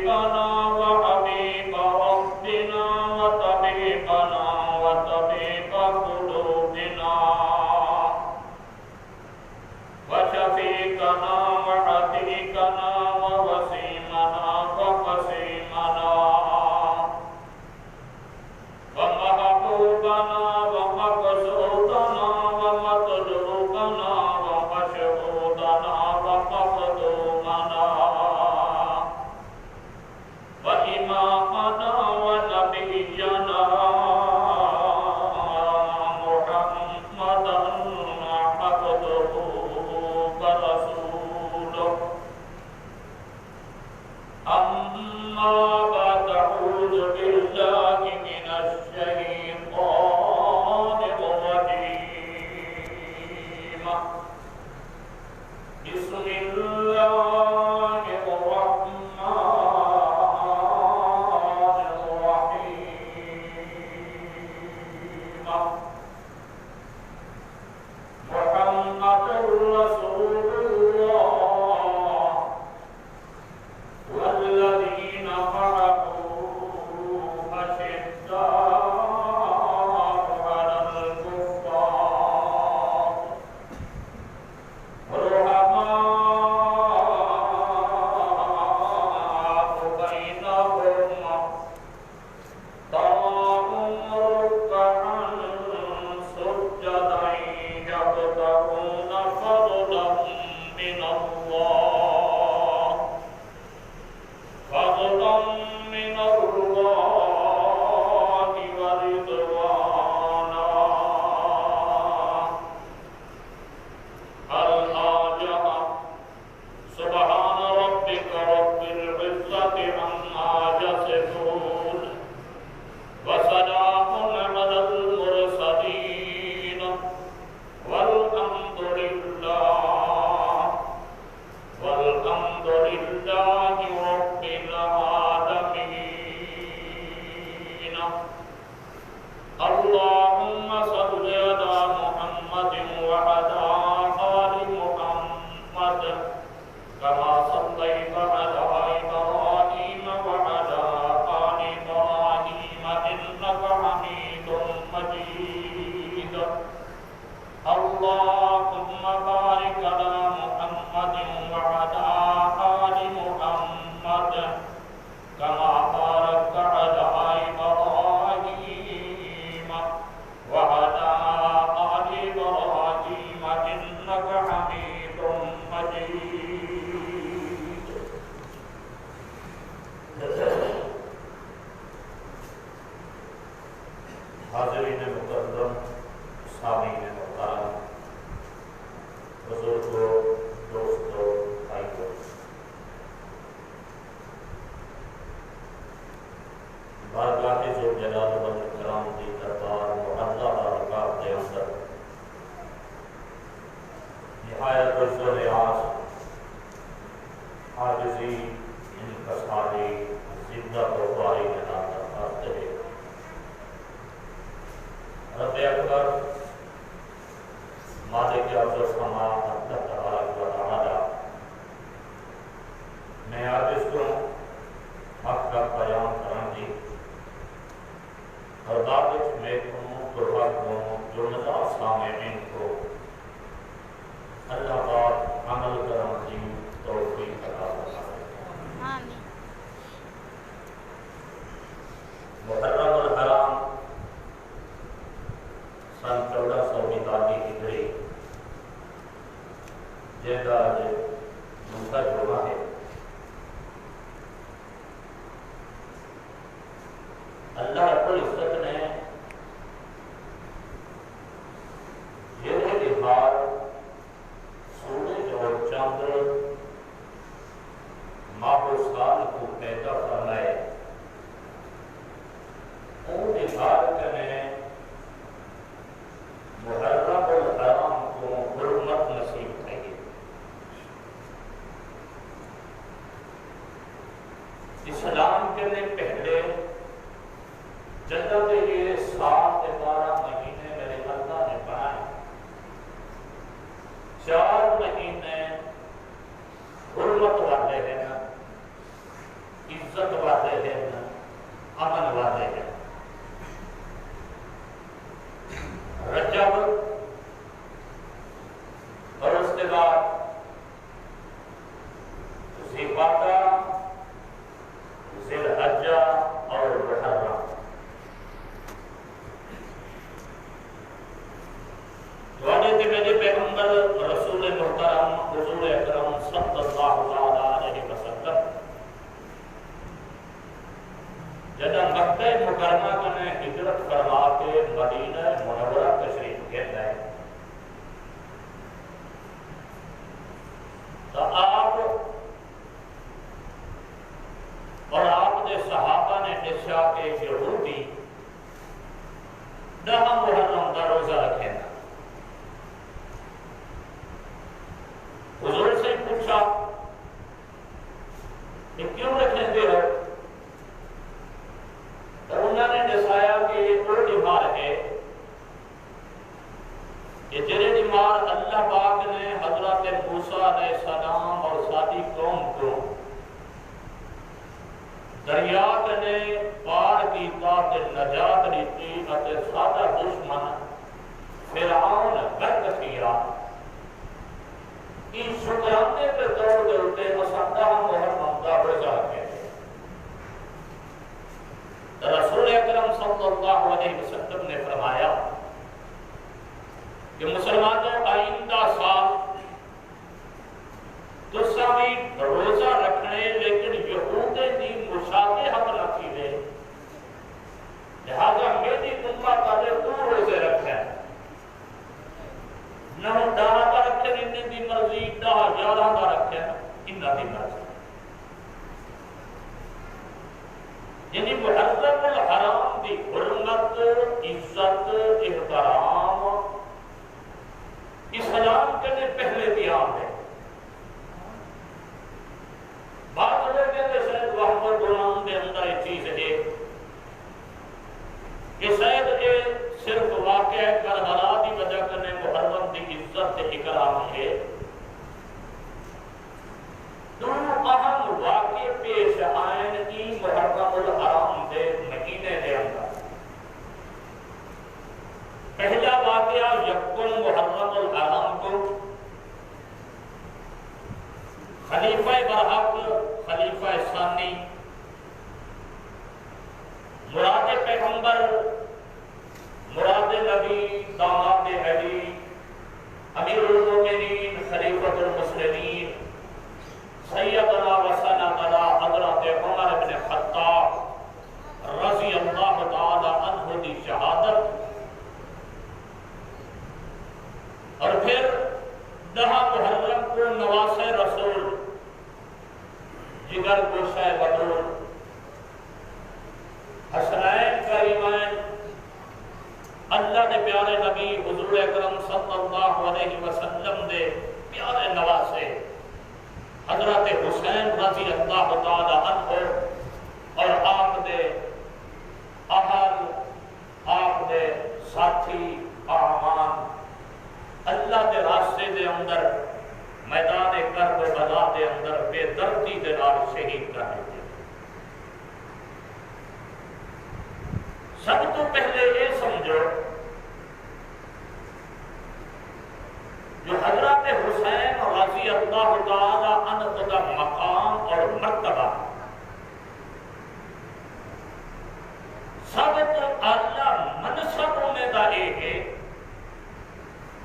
حبيبنا وحبيب ربنا وطبيبنا وطبيب قلوبنا وشفيقنا وعتيقنا ووسيمنا وقسيمنا ومحبوبنا ومقصودنا ومطلوبنا ومشهودنا ومخدومنا وإمامنا ونبينا محمدا عبده ورسوله أما بعد أعوذ بالله من الشيطان الرجيم بسم الله الرحمن الرحيم محمد رسول الله والذين معه أشداء على الكفار رحماء بينهم تراهم ركعا سجدا يبتغون فضلا من الله ورضوانا الآية سبحان ربك رب العزة عما يصفون وسلام على المرسلين والحمد لله رب العالمين اللهم صل على محمد وعلى آل محمد كما صليت على إبراهيم وعلى آل إبراهيم إنك حميد مجيد اللهم بارك على محمد وعلى آل محمد كما باركت على إبراهيم وعلى آل إبراهيم إنك حميد مجيد حاضرین مکرم سامعین محترم بزرگوں دوستوں بھائیوں بارگاہ جو جلال و اکرام کی دربار محلہ بارگاہ کے اندر نہایت عجز و نیاز عاجزی انکساری زندہ بخاری کے نام درخواست ہے رب اکبر مالک ارض و سما اللہ تبارک و تعالی میں عاجز کو حق کا بیان کرن دی اور دعوت میں کو حق کو جو مزا سامعین کو اللہ پاک عمل کرن دی توفیق عطا فرمائے آمین محرم الحرام سن 1442 ہجری جیسا دوسرا جمعہ ہے اللہ رب العزت نے یہ تہوار سورج اور چاند ماہ و سال کو پیدا فرمائے ان تہوار نے محرم الحرام کو حرمت نصیب ہے اسلام کے لیے پہلے جنت کے لیے 7 سے 12 مہینے میرے اللہ نے بنائے 4 مہینے حرمت والے ہیں عزت جب مکہ مکرمہ کنے ہجرت فرما کے مدینہ منورہ تشریف لے گئے تو آپ اور آپ کے صحابہ نے دیکھا کہ یہودی 10 محرم کا روزہ رکھے گا. حضور سے پوچھا کہ کیوں رکھیں گے ہو؟ تو انہوں نے دسایا کہ یہ وہ بیمار ہے کہ جڑے بیمار اللہ پاک نے حضرت موسیٰ علیہ السلام اور ساری قوم کو دریا نے پار کیتا تے نجات دیتی اتے سادہ دشمن فرعون غرق کیا. ان شکرانے کے طور دے اتے مسندہ محرم دا روزہ رکھے. رسول اکرم صلی اللہ علیہ وسلم نے فرمایا کہ مسلمانوں آئندہ سال تو سبھی روزہ رکھنے لیکن یہود دی مشابہت نہ کیے لہذا میری امت والے تو روزے رکھے نہ 10 کا رکھے انہیں دی مرضی 10 11 کا رکھے انہیں دی مرضی. یعنی محرم الحرام دی حرمت عزت احترام اسلام کے لئے پہلے قیام ہے. بات لوگ کہتے ہیں شاید محمد غلام کے اندر ایک چیز ہے کہ شاید یہ صرف واقعہ کربلا کی وجہ کرنے محرم کی عزت اکرام ہے. دو اہم واقع پیش آئین کی محرم الحرام کے مہینے کے اندر. پہلا واقعہ یکم محرم الحرام کو خلیفہ برحق خلیفہ ثانی مراد پیغمبر مراد نبی داماد علی امیر المومنین خلیفۃ المسلمین سیدنا و سندنا حضرت عمر بن خطاب رضی اللہ تعالی عنہ کی شہادت اور پھر 10 محرم کو نواس رسول جگر گوشہ بدور حسنین کریمین اللہ کے پیارے نبی حضور اکرم صلی اللہ علیہ وسلم دے پیارے نواسے حضرت حسین رضی اللہ تعالی عنہ اور آپ دے اہل آپ دے ساتھی اعوان اللہ دے راستے دے اندر میدان کربلا دے اندر بے دردی دے نال شہید کر دیتے. سب تو پہلے یہ سمجھو جو حضرت حسین رضی اللہ تعالی عنہ کا مقام اور مرتبہ سب تو اعلیٰ منصب ہونے کا یہ ہے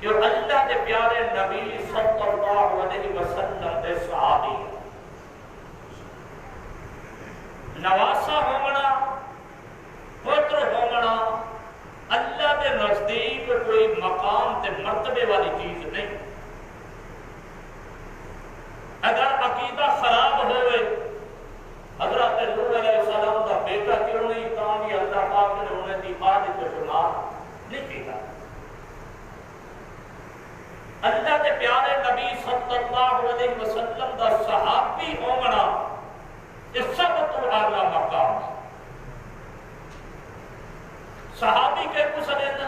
جو اللہ کے پیارے نبی صلی اللہ علیہ وسلم کے صحابی نواسا ہونا پتر ہونا اللہ کے نزدیک کوئی مقام تے مرتبے والی چیز نہیں. اگر عقیدہ خراب ہوئے حضرت نوح علیہ السلام کا بیٹا کیوں نہیں تاں بھی اللہ پاک نے انہیں دی آج کو شمار نہیں کیا. اللہ کے پیارے نبی صلی اللہ علیہ وسلم کا صحابی ہونا اس سب تو اعلیٰ مقام ہے. صحابی کے کسلن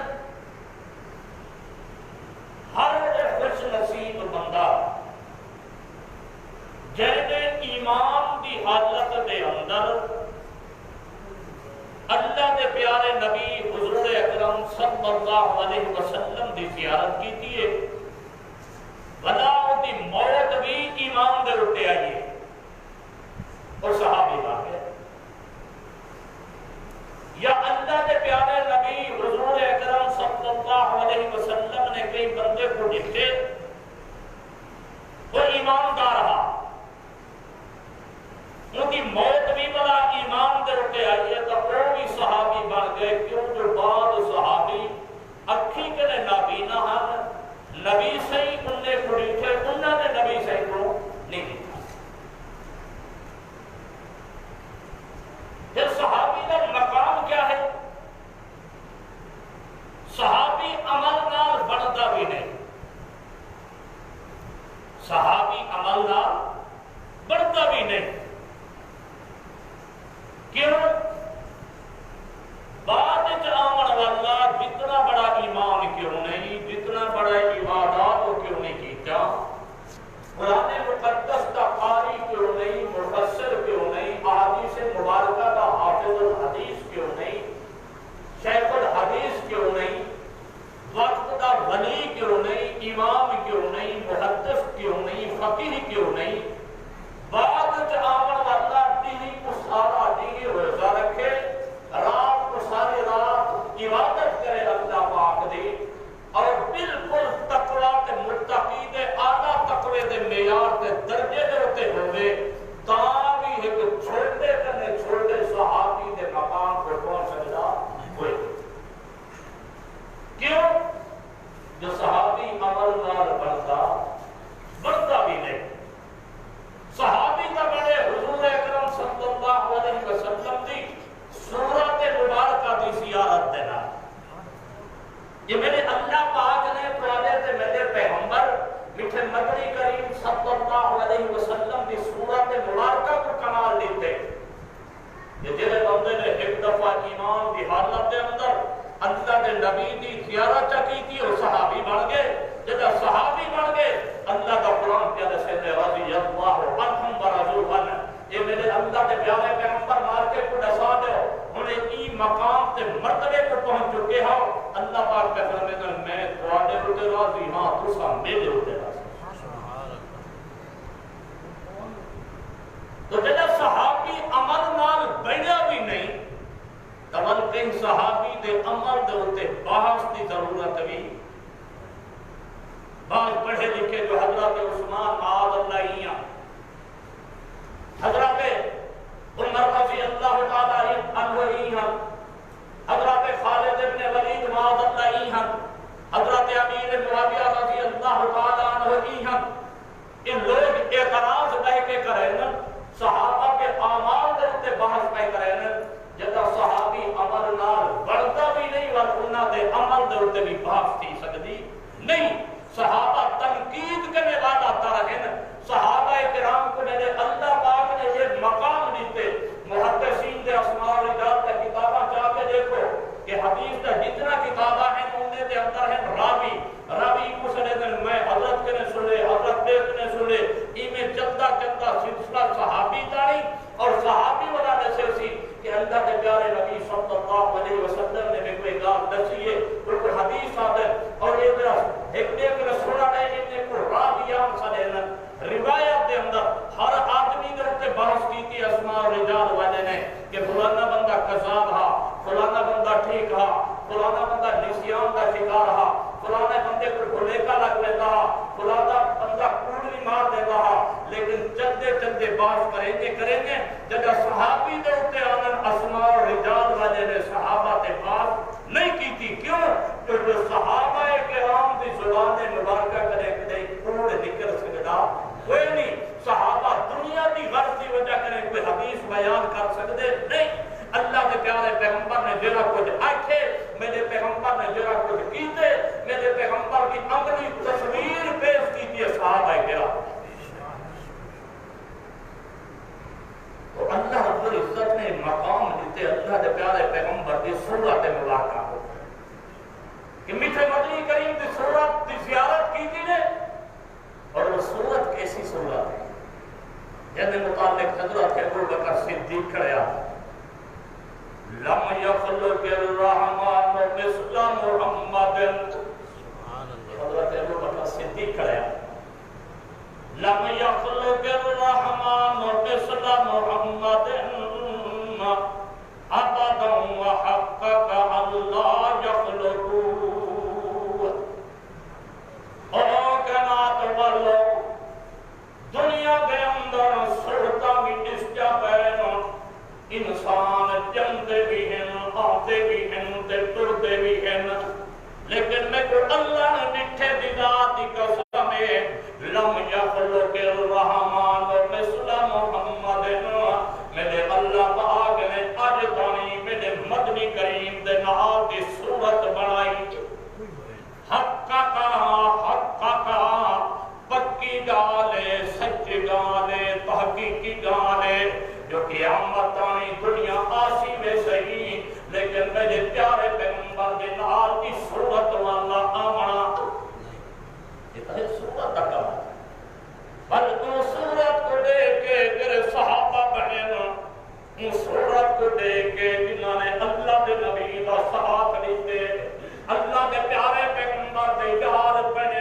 ہر خوش نصیب بندہ جہنے ایمان کی حالت دے اندر اللہ کے پیارے نبی حضور اکرم صلی اللہ علیہ وسلم کی زیارت کی تھی ولا دی موت بھی ایمان دے اٹھے آئیے اور صحابی واقع یا اللہ کے پیارے نبی حضور اکرم صلی اللہ علیہ وسلم نے کئی بندے کو دیکھے وہ ایماندار رہا ان کی موت بھی بڑا ایمان دے اٹھے آئیے تو صحابی بن گئے کیوں جو بعد صحابی اکھی کے نابینا ہن نبی سہی انہیں پڑی تھے انہوں نے نبی سہی کو نہیں دیکھا. پھر صحابی کا مقام کیا ہے؟ صحابی عمل نال بنتا بھی نہیں. صحابی عمل نال بنتا بھی نہیں. کیوں؟ بعد آمن والا جتنا بڑا ایمان کیوں نہیں، جتنا بڑا عبادات کیوں نہیں کیتا، قرآن مقدس کا قاری کیوں نہیں، مفسر کیوں نہیں، احادیث مبارکہ کا حافظ الحدیث کیوں نہیں، شیخ الحدیث کیوں نہیں، وقت کا ولی کیوں نہیں، امام کیوں نہیں، محدث کیوں نہیں، فقیہ کیوں نہیں، بعد آمن والا دینی کو سارا دینی روزہ رکھے، رات کو ساری رات عبادت کرے اللہ پاک دی، اور بالکل تقوی تے متقی دے اعلیٰ تقوی دے معیار تے درجے دے ہوتے ہوئے تاں بھی ایک چھوٹے صحابی دے مقام پر پہنچ سکتا ہوئے. کیوں؟ جو صحابی عمل نال بنتا بھی نہیں. صحابی کا بڑے حضور اکرم صلی اللہ علیہ وسلم دی سورت مبارکہ دی زیارت دینا. یہ میرے اللہ پاک نے قرآن تے میرے پیغمبر میٹھے مدنی کریم صلی اللہ علیہ وسلم دی سورت مبارکہ کو کمال دیتے. یہ جلے بندے نے ایک دفعہ ایمان دی حالت دے اندر اللہ دے نبی دی زیارت کی تھی اور صحابی بن گئے. جب صحابی بن گئے اللہ کا قرآن کیا دسے رضی اللہ عنہم ورضوا عنہ. یہ میرے اللہ دے پیارے پیغمبر مار کے کو دسا دو انہیں ای مقام تے مرتبے کو پہنچ چکے ہو. اللہ پاک کا فرماتے ہیں میں تواڈے تے راضی ہاں تساں میرے تے راضی. تو جب صحابی عمل نال بنیا بھی نہیں تمل کہیں صحابی دے عمل دے ہوتے بحث کی ضرورت بھی. بعض پڑھے لکھے جو حضرت عثمان معاذ اللہ حضرت عمر رضی اللہ تعالی عنہ، حضرت خالد ابن ولید معاذ اللہ، حضرت امیر معاویہ رضی اللہ تعالی عنہ، ان لوگ اعتراض لے کے کریں صحابہ کے اعمال دے تے بحث پہ کریں. جب صحابی عمل نال بڑھتا بھی نہیں اور انہاں دے عمل دے تے بھی بحث تھی سکتی نہیں. صحابہ تنقید کرنے والا ترہن صحابہ کرام کو نے اللہ پاک نے یہ مقام دیتے. محدثین دے اسماء و رجال تے کتاباں چاہ کے دیکھو کہ حدیث دا جتنا کتاباں ہیں انہیں دے اندر ہیں راوی کو سنے دن میں حضرت کے نے سنے حضرت دیکھ نے سنے ایمیں چلتا سلسلہ صحابی تاری اور صحابی والا جیسے اسی کہ اللہ کے پیارے نبی صلی اللہ علیہ وسلم نے بھی کوئی گال دسیے کوئی حدیث آدھے اور یہ طرح ایک دیکھ رسولہ نے انہیں کو راویان سنے روایت دے اندر ہر آدمی نے اپنے بحث کی تھی اسماء و رجال والے نے کہ فلانا بندہ قذاب ہا، فلانا بندہ ٹھیک ہا، فلانا بندہ نسیان کا شکار ہا، فلانے بندے کو بھولے کا لگ لیتا ہا، فلانا بندہ کوڑی مار دیتا ہا. لیکن چلتے بحث کریں گے جب صحابی دے اتے آنن اسماء و رجال والے نے صحابہ تے بحث نہیں کی تھی. کیوں؟ کہ جو صحابہ کرام دی زبان مبارکہ کرے کہ کوڑ نکل سکتا کوئی نہیں. صحابہ دنیا کی غرض کی وجہ کریں کوئی حدیث بیان کر سکتے نہیں. اللہ کے پیارے پیغمبر نے جرا کچھ آکھے میرے پیغمبر نے جرا کچھ کیتے میرے پیغمبر کی عملی تصویر پیش کیتی ہے صحابہ کرام. تو اللہ رب العزت نے مقام دیتے اللہ کے پیارے پیغمبر کی صورت مبارکہ کو کہ میٹھے مدنی کریم کی صورت کی زیارت کی تھی نے اور وہ صورت کیسی صورت ہے جن متعلق حضرت ابو بکر صدیق کھڑیا لم یخلق الرحمن مثل محمد. حضرت ابو بکر صدیق کھڑیا لم یخلق الرحمن مثل محمد ابدا وحقق اللہ یخلقو. او کائنات والو دنیا کے اندر سڑتا بھی اس جا پہنا انسان جمدے بھی ہیں آتے بھی ہیں تے ٹردے بھی ہیں لیکن میں کو اللہ نے مٹھے دی ذات دی قسم ہے لم یخلق الرحمن مثل محمد میرے اللہ پاک نے اج تانی میرے مدنی کریم دے نال دی صورت بنائی حق کا پکی گالے سچی گالے تحقیقی گالے جو قیامت تانی دنیا آسی میں صحیح لیکن میرے پیارے پیغمبر دے نال کی صورت والا آمنا یہ ہے صورت کا کام بلکہ صورت کو دیکھ کے تیرے صحابہ بنے ان صورت کو دیکھ کے جنہوں نے اللہ دے نبی دا ساتھ لیتے اللہ دے پیارے پیغمبر دے یار بنے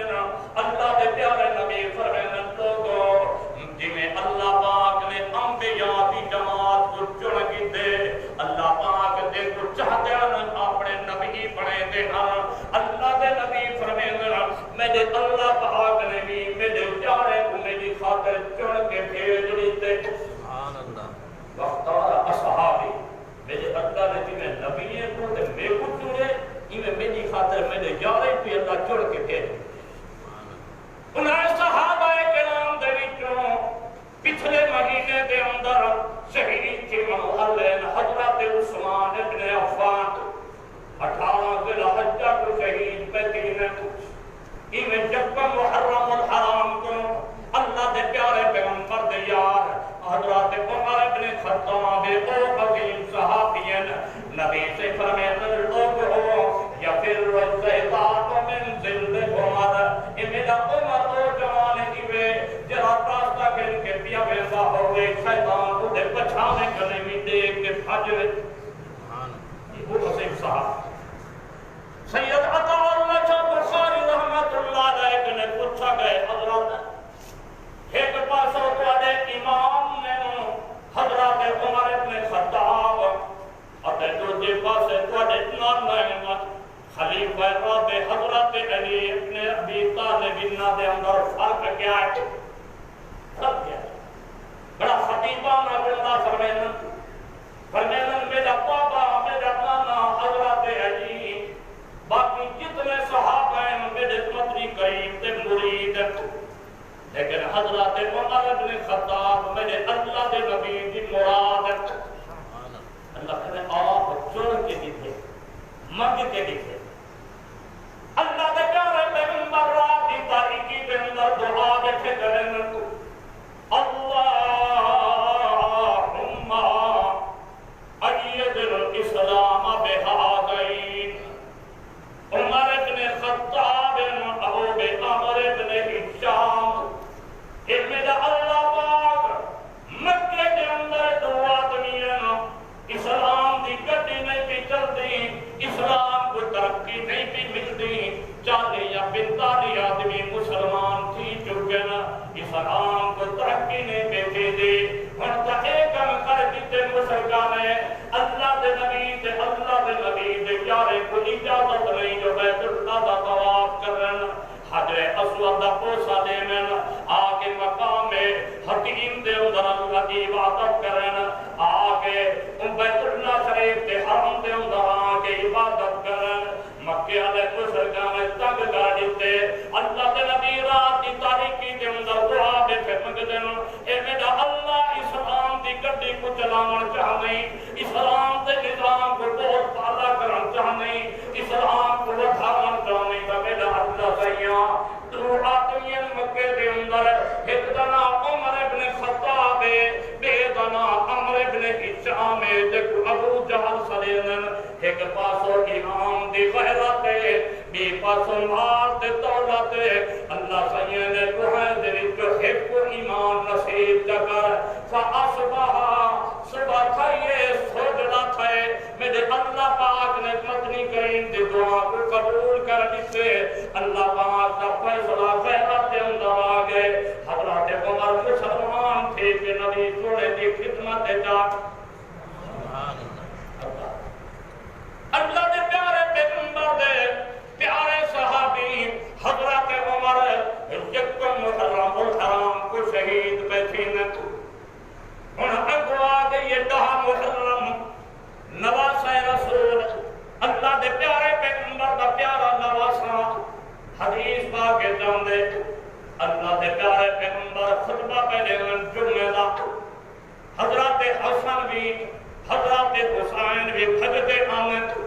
اللہ دے پیارے نبی فرمائے لوگوں جنہیں اللہ پاک نے انبیاء کی جماعت کو چن کی دے اللہ پاک دے کو چاہتے ہیں اپنے نبی بنے دے اللہ دے نبی فرمائے میرے اللہ پاک نے بھی میرے پیارے کو میری خاطر چن کے بھیج دیتے سبحان اللہ وقتار اصحابی میرے اللہ نے جنہیں نبی کو تے میں کو چنے انہیں میری خاطر میرے یارے پہ اللہ چن کے بھیج انہیں صحابہ کرام دے وچوں پچھلے مہینے دے اندر شہید تھے محلین حضرت عثمان ابن عفان 18 ذی الحجہ کو شہید پہ تین انہیں جب محرم الحرام کو اللہ دے پیارے پیغمبر دے یار حضرت عمر ابن خطاب او عظیم صحابین نبی سے فرمائے لوگ ہو یا پھر الزیطات من ذل عمر میرا عمر او جوان کیوے جرا راستہ کھل کے پیا ویسا ہوئے شیطان اٹھے پچھانے کنے بھی دیکھ کے بھاجے یہ وہ عظیم صاحب سید عطا اللہ شاہ بخاری رحمت اللہ علیہ نے پوچھا گئے حضرت ایک پاسوں تواڈے امام نے حضرت عمر ابن خطاب اور دوسرے پاسے تواڈے نانا خلیفہ رب حضرت علی ابن ابی طالب دے اندر فرق کیا ہے فرق کیا ہے بڑا خطیبانہ بندہ فرمائے میرا بابا میرا نانا حضرت علی باقی جتنے صحابہ ہیں میرے مدنی کریم تے مرید لیکن حضرت عمر ابن خطاب میرے اللہ دے نبی دی مراد اللہ نے آپ چن کے دیتے منگ کے دیتے اللہ دے پیارے پیغمبر رات دی تاریکی دے اندر دعا بیٹھے کریں اللہم اید الاسلام بہذین عمر ابن خطاب ابو عمر ابن ہشام یہ میرا اللہ پاک مکے کے اندر دو آدمی ہیں اسلام دی گڈی نہیں بھی چلتی اسلام کو ترقی نہیں بھی ملتی 40 یا 45 آدمی مسلمان تھی چکے نا اسلام کو ترقی نہیں بھی دی ہن تا ایک کر دیتے مسلمانے اللہ دے نبی دے پیارے کو اجازت نہیں جو بیت اللہ دا طواف کرن حجر اسود دا پوسا دیمن آگے مقام حتیم دے اندر اللہ کی عبادت کرن آگے بیت اللہ شریف دے حرم دے اندر آگے عبادت کرن مکہ علیہ مسلمان تنگ کر دیتے اللہ دے نبی رات دی تاریکی دے اندر دعا بے فرمگ دن اے میرا اللہ اسلام دی گڈی کو چلاون چاہنے اسلام دے نظام کو بہت پالا کرن چاہنے اسلام کو بڑھاون چاہنے تا میرا اللہ سیاں تو آدمین مکہ دے اندر ایک دنا عمر ابن خطاب بے دنا عمر ابن ہشام دیکھو ابو جہل سلیلن ایک پاسو امام دی غیرت بے پاسو مال دے دولت اللہ سیاں نے کوہے دے جو ایک کو ایمان نصیب جگر فاصبحا صبح تھائیے سوجنا تھائے میرے اللہ پاک نے مدنی کریم دی دعا کو قبول کر دیتے اللہ پاک کا فیصلہ خیرات دے اندر آگئے حضرت عمر مسلمان تھے کہ نبی سوڑے دی خدمت جا اللہ دے پیارے پیغمبر دے پیارے صحابی حضرت عمر یکم محرم الحرام کو شہید پہ تھی ان اگوا دے یہ 10 محرم حضرت حسن بھی حضرت حسین بھی بھجتے آمد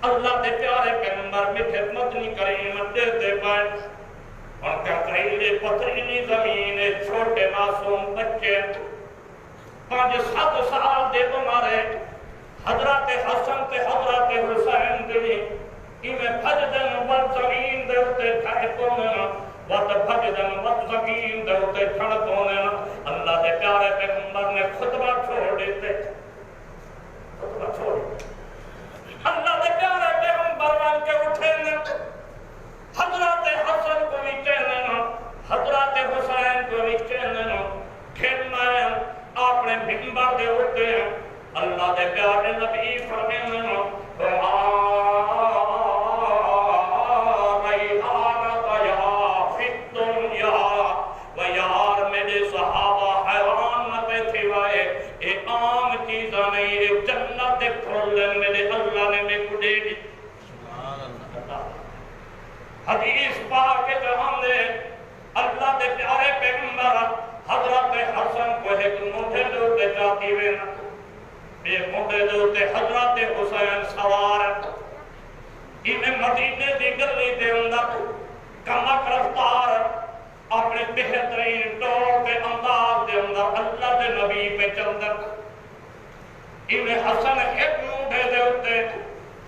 اللہ دے پیارے پیغمبر میٹھے مدنی کریم دیتے پائے ان کا قریلے پتھریلی زمین چھوٹے معصوم بچے 5-7 سال دے تمہارے حضرت حسن تے حضرت حسین دے انہیں بھجدن وقت زمین دے اتے کھائے وقت بھجدن وقت زمین دے اتے چھڑکونے اللہ دے پیارے پیغمبر نے خطبہ چھوڑ دیتے خطبہ چھوڑ دیتے اللہ دے پیارے پیغمبر بن کے اٹھے حضرت حسن کو بھی چیننا حضرت حسین کو بھی چیننا کھیلنا ہے اپنے ممبر دے اٹھے اللہ دے پیارے نبی فرمینا حدیث پاک کے جہاں دے اللہ دے پیارے پیغمبر حضرت حسن کو ایک موٹے دوتے جاتی وینا ایک موٹے دوتے حضرت حسین سوار انہیں مدینے دی گلی دے اندر کمک رفتار اپنے بہترین ٹور کے انداز دے اندر اللہ دے نبی پہ چندر انہیں حسن ایک موٹے دوتے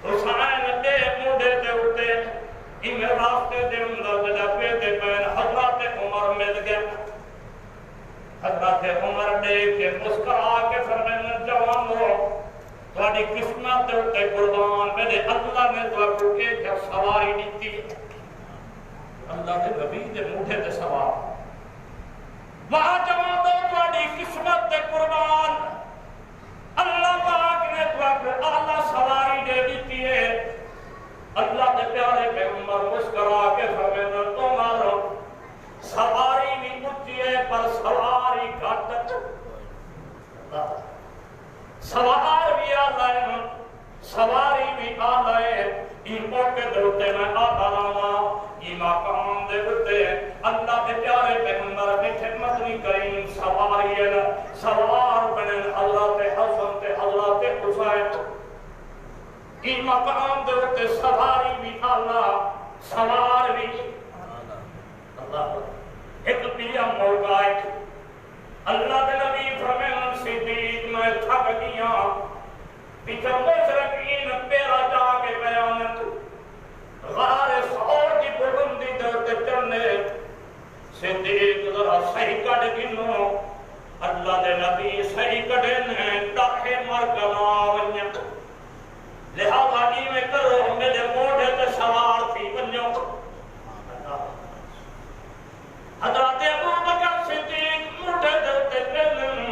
حسین دے موٹے دوتے انہیں راستے دے اندر جلپے دے پین حضرت عمر مل گئے حضرت عمر دیکھ کے مسکرا کے فرمائے جوان ہو تھوڑی قسمت دے اتے قربان میرے اللہ نے تو آپ کو ایک سواری دیتی اللہ دے نبی دے موٹے دے سوار وہاں جوان دو تھوڑی قسمت دے قربان اللہ پاک نے تو آپ کو اعلیٰ سواری دے دیتی ہے اللہ دے پیارے پیغمبر مسکرا کے فرمایا تمہارا سواری بھی اونچی ہے پر سواری گھٹ سوار بھی آلہ ہے سواری بھی آلہ ہے ان موقع دوتے میں آدھانا یہ مقام دے ہوتے ہیں اللہ دے پیارے پیغمبر میں خدمت نہیں کریں سواری ہے سوار بنے حضرت حسن تے حضرت حسین این مقام دے ہوتے سواری بھی اللہ سوار بھی اللہ ایک پیا موقع ہے اللہ دے نبی فرمین صدیق میں تھک گیا پیچھے مشرقین پیرا جا کے بیانت غار سعور کی بلندی دے ہوتے چلنے صدیق ذرا صحیح کٹ گنو اللہ دے نبی صحیح کٹنے ڈاکے مرگنا ونیت لہذا کی میں کرو میرے موڑے تے سوار تھی بنیوں حضرت ابو بکر صدیق موڑے دلتے پہلن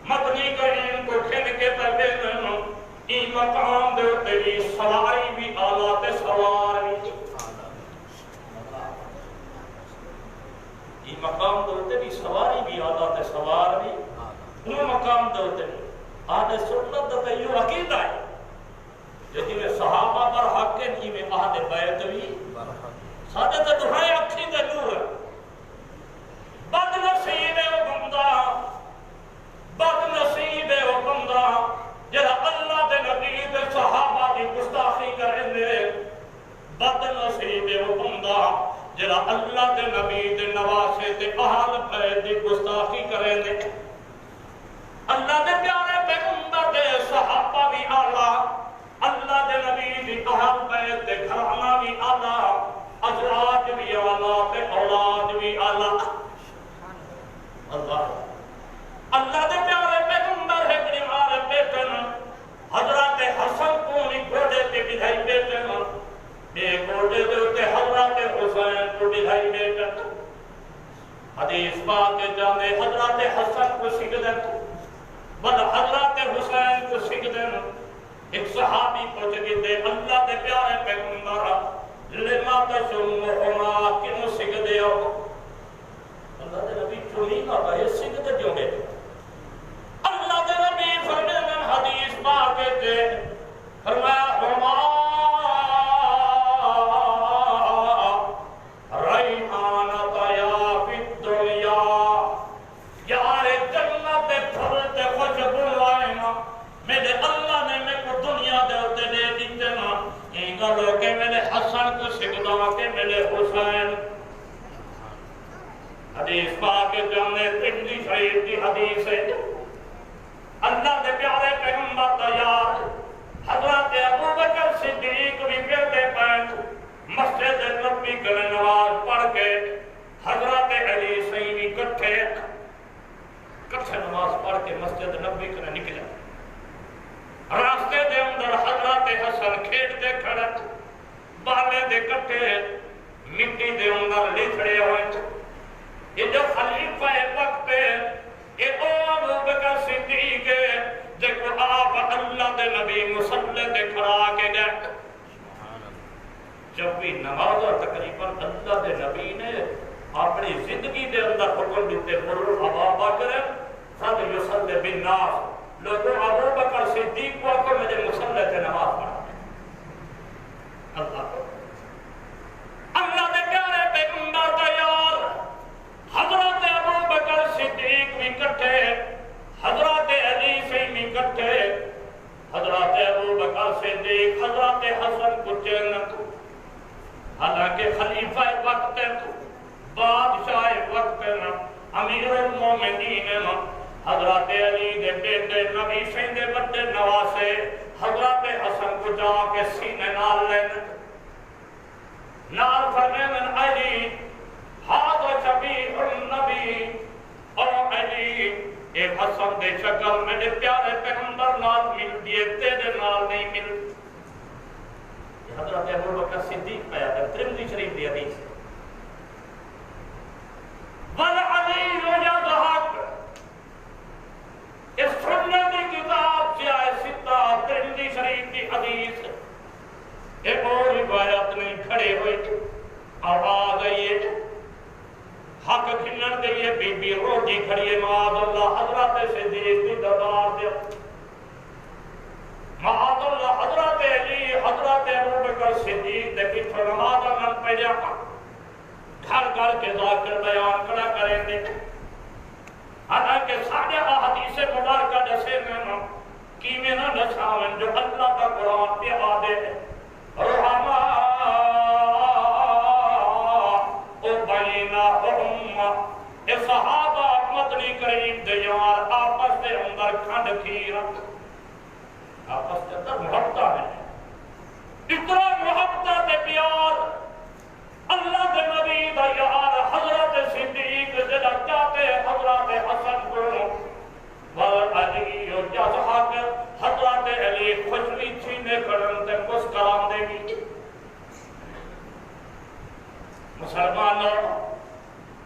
مدنی کریم کو کھن کے پہلن این مقام دلتے بھی سواری بھی آلات سوار بھی این مقام دلتے بھی سواری بھی آلات سوار بھی انہوں مقام دلتے بھی آدھے سنت دلتے یوں عقیدہ ہے لیکن صحابہ پر حق کے نہیں میں آدھے بیعت بھی سادھے تے دہائے اکھی دے نور بد نصیب ہے وہ بندہ بد نصیب ہے وہ بندہ جہاں اللہ دے نبی دے صحابہ دی گستاخی کریں دے بد نصیب ہے وہ بندہ جہاں اللہ دے نبی دے نواسے دے اہل بیت دی گستاخی کریں دے اللہ دے پیارے پیغمبر دے صحابہ بھی آلہ اللہ دے نبی دی اہل بیت دے گھرانا بھی آلہ ازواج بھی آلہ تے اولاد بھی آلہ اللہ دے پیارے پیغمبر ہے پریوار بیٹن حضرت حسن کو نہیں گھوڑے تے بدھائی بیٹن ایک گھوڑے دے اتے حضرت حسین کو بدھائی بیٹن حدیث پاک جانے حضرت حسن کو سکدن بل حضرت حسین کو سکدن ایک صحابی پوچھ گئے تھے اللہ دے پیارے پیغمبر لما تشمہما کیوں سکدے ہو اللہ دے نبی چونی کا کہے سکدے کیوں گئے اللہ دے نبی فرمائے حدیث پاک تھے فرمایا ہما ریحانت یا فی الدنیا یار جنت پھلتے خوشبو ابن حسین حدیث پاک جامع ترمذی شریف کی حدیث ہے اللہ دے پیارے پیغمبر دا یار حضرت ابوبکر صدیق بھی پھرتے پین مسجد نبوی میں نماز پڑھ کے حضرت علی سہی بھی کٹھے نماز پڑھ کے مسجد نبوی میں نکلے راستے دے اندر حضرت حسن کھیڑتے کھڑے بالے دے کٹھے مٹی دے اندر لچھڑے ہوئے یہ جو خلیفہ وقت ہے یہ ابو بکر صدیق ہے جب آپ اللہ دے نبی مصلی دے کھڑا کے گئے جب بھی نماز اور تقریباً اللہ دے نبی نے اپنی زندگی دے اندر حکم دیتے مرو ابا بکر فل یصلی بالناس لوگوں ابو بکر صدیق کو میرے مصلی سے نماز پڑھا اللہ کو اللہ دے پیارے پیغمبر کا یار حضرت ابو بکر صدیق بھی کٹھے حضرت علی سے بھی کٹھے حضرت ابو بکر صدیق حضرت حسن کچھ نہ حالانکہ خلیفہ وقت بادشاہ وقت امیر المومنین حضرت علی دے بیٹے نبی سے دے بڑے نواسے حضرت حسن کو جا کے سینے نال لین نال فرمین علی ہاتھ شبیح النبی اور علی اے حسن دے شکل میرے پیارے پیغمبر نال مل دیے تیرے نال نہیں مل حضرت ابو بکر صدیق پہ آتا ہے ترمذی شریف دی حدیث وَالْعَلِيُّ يَضْحَكُ اس سنت کی کتاب سے آئے ستہ ترمذی شریف کی حدیث ایک اور روایت نہیں کھڑے ہوئے آواز آئیے حق کھنن دئیے بی بی روٹی کھڑیے معاذ اللہ حضرت صدیق کی دربار دے معاذ اللہ حضرت علی حضرت ابو بکر صدیق دے پیچھے نماز نن پہ جا گھر گھر کے ذاکر بیان کرا کریں دے حالانکہ ساڑھے حدیث مبارکہ جیسے میں کی میں نہ نشاون جو اللہ کا قرآن پہ آدھے رحمہ او بینا امہ اے صحابہ مدنی کریم دے یار آپس دے اندر کھنڈ کھیرت آپس دے اندر محبتہ ہے اتنا محبتہ دے پیار اللہ دے نبی دا یار حضرت صدیق جدا چاہتے حضرت حسن کو والعلی یضحک حضرت علی خوشوی چھینے کرن تے مسکران دے گی مسلمانوں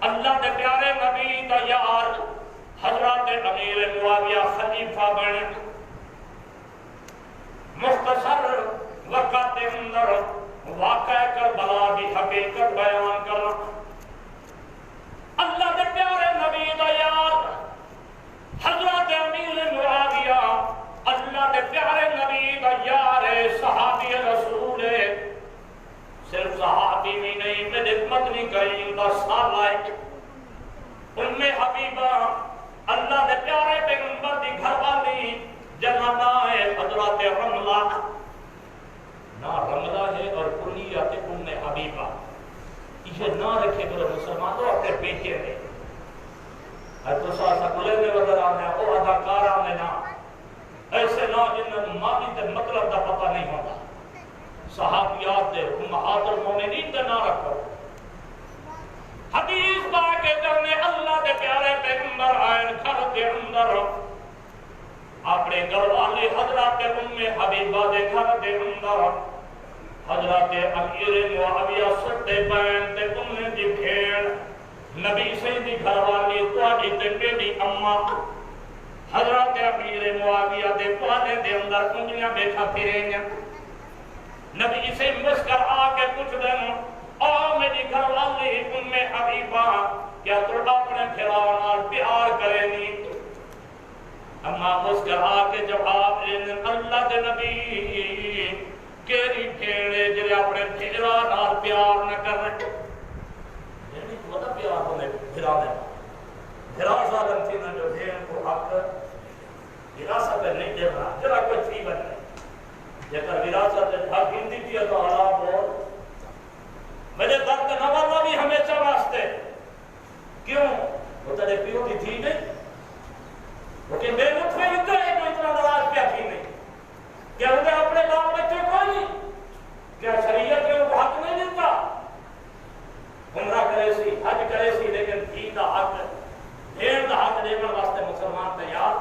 اللہ دے پیارے نبی دا یار حضرت امیر معاویہ خلیفہ بنے مختصر وقت اندر واقعہ کربلا بھی حقیقت بیان کرنا اللہ دے پیارے نبی دا یار حضرت امیر معاویہ اللہ دے پیارے نبی دا یار صحابی رسول صرف صحابی بھی نہیں میرے مدنی کریم دا سالہ ام حبیبہ اللہ دے پیارے پیغمبر دی گھر والی جنہ حضرت رملہ نہ رملہ ہے اور کلیات ام حبیبہ یہ نہ رکھے کرو مسلمانوں اپنے بیٹے میں تو ساسا کلے میں وزر آنے او اداکار آنے نا ایسے نا جنہوں مالی تے مطلب دا پتہ نہیں ہوتا صحابیات دے امہات المومنین دے نہ رکھو حدیث باقی جانے اللہ دے پیارے پیغمبر آئین گھر دے اندر اپنے گھر والے حضرت ام حبیبہ دے گھر دے اندر حضرت امیر معاویہ سٹے پین تے ام دی بھیڑ نبی سے دی گھر والی تواڈی تے بیٹی اماں حضرت امیر معاویہ دے پالے دے اندر کنجیاں بیٹھا پھریں نبی سے مسکر آ کے پوچھ دیں او میری گھر والی ام حبیبہ کیا تو اپنے پھراؤ پیار کرے نی اما مسکرا کے جواب دیں اللہ دے نبی کیری پھیڑے جڑے اپنے پھیرا نال پیار نہ کر رہے یعنی بڑا پیار ہونے پھرا دے پھرا ظالم تھی نہ جو دین کو حق وراثت نہیں دے رہا جرا کوئی تھی بن نہیں جے کر وراثت حق ہندی تھی تو حرام ہو میرے درد نوالا بھی ہمیشہ واسطے کیوں وہ تیرے پیو کی تھی نہیں وہ کہ بے مطفے اتنا ہے جو اتنا نواز کیا تھی نہیں کیا انہیں اپنے بال بچے کوئی نہیں کیا شریعت میں وہ حق نہیں دیتا عمرہ کرے سی حج کرے سی لیکن تھی دا حق دیر دا حق دینے واسطے مسلمان تیار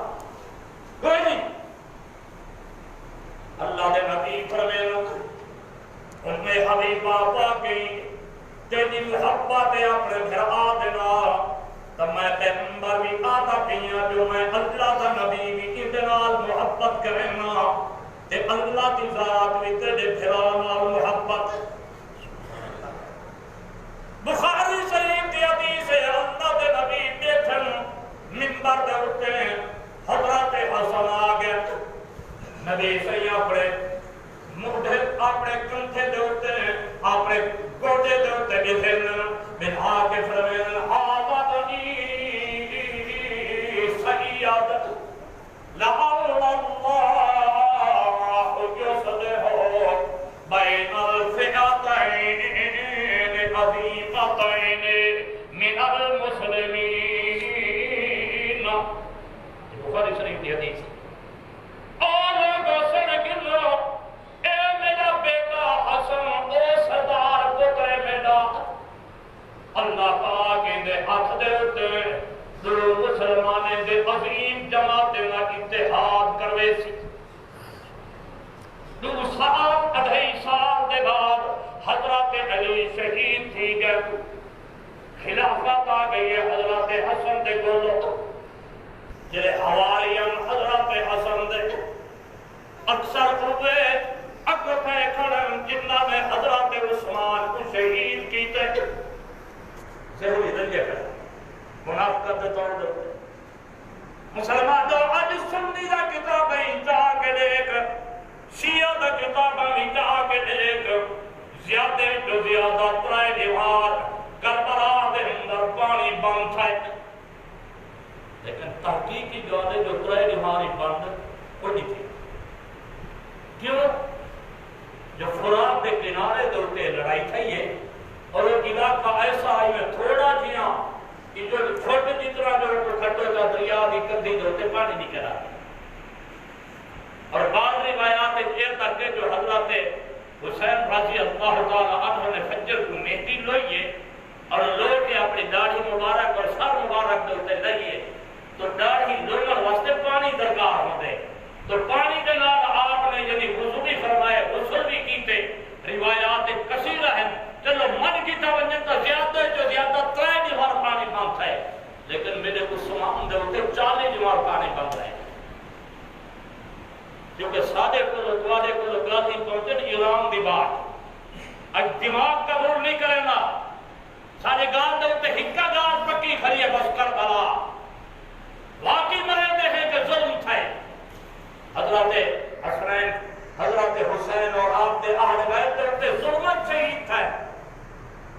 کوئی نہیں اللہ دے نبی فرمینا ان میں حبیبہ پاکی تیری محبت اپنے گھر آدنا تب میں پیغمبر بھی آتا کیا جو میں اللہ دا نبی بھی اتنال محبت کرنا تے اللہ کی ذات بھی تیرے گھرانال محبت بخاری شریف کی حدیث ہے اللہ دے نبی بیٹھن منبر دے اٹھے حضرت حسن آگے نبی سے اپنے مردے اپنے کنٹھے دے اٹھے اپنے گوٹے دے اٹھے ادھر من آگے فرمین حاضرنی سید لعل اللہ یصلح بین الفئتین عظیمتین من المسلمین بخاری شریف کی حدیث اور لوگوں سے نکلو اے میرا بیٹا حسن او سردار پتر میرا اللہ پاک دے ہاتھ دے اتے دو مسلمانے دے عظیم جماعت نہ اتحاد کروے سی 2 سال 2.5 سال دے بعد حضرت علی شہید تھی گئے خلافت آ گئی ہے حضرت حسن دے گولو جلے حواریان حضرت حسن دے اکثر ہوئے اکفے کھڑن جنہ میں حضرت عثمان کو شہید کیتے ضروری دلیہ کر منافقت دے طور دے مسلمان دو آج سنی دا کتابیں جا کے دیکھ شیعہ دا کتابیں جا کے دیکھ زیادہ جو زیادہ ترائے دیوار کربلا دے اندر پانی بند تھا لیکن تحقیقی جوانے جو ترائے دیواری بند وہ نہیں تھی کیوں جو فرات دے کنارے دوتے لڑائی تھی ہے اور وہ علاقہ ایسا آئی میں تھوڑا جیاں کہ جو چھوٹے جتنا جو کھٹو کا دریا دی کندھی دوتے پانی نہیں کرا اور بعض روایات یہ تک کہ جو حضرت حسین رضی اللہ تعالیٰ عنہ نے فجر کو مہدی لوئیے اور لوگ کے اپنی داڑھی مبارک اور سر مبارک دوتے لئیے تو داڑھی لوگوں واسطے پانی درکار ہو دے تو پانی کے نال آپ نے یعنی وضو بھی فرمائے غسل بھی کیتے روایات کثیر ہیں چلو من کی توجہ تو زیادہ جو زیادہ 3 دیوار پانی بند ہے لیکن میرے کو سمان دے ہوتے 40 دیوار پانی بند ہے کیونکہ سادے کو دوارے کو گالی پہنچن ایران دی بات اج دماغ قبول نہیں کرنا سارے گال دے ہوتے ہکا گال پکی کھری ہے بس کربلا واقعی مرے ہیں کہ ظلم تھے حضرت حسنین حضرت حسین اور آپ دے اہل بیت دے ظلمت شہید تھے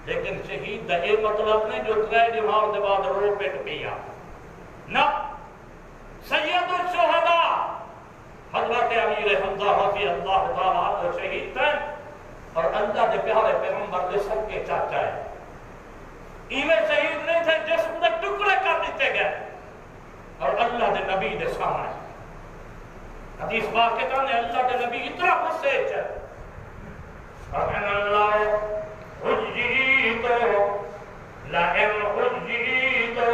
لیکن شہید دا یہ مطلب نہیں جو 3 دیوار دے بعد رو پیٹ پیا نہ سید الشہداء حضرت امیر حمزہ رضی اللہ تعالیٰ عنہ شہید تھے اور اللہ دے پیارے پیغمبر دے سب کے چاچا ہے ایویں شہید نہیں تھے جسم دے ٹکڑے کر دیتے گئے اور اللہ دے نبی دے سامنے حدیث پاک کے کہنے اللہ کے نبی اتنا غصے ہے فرمان اللہ حجیتو لئن حجیتو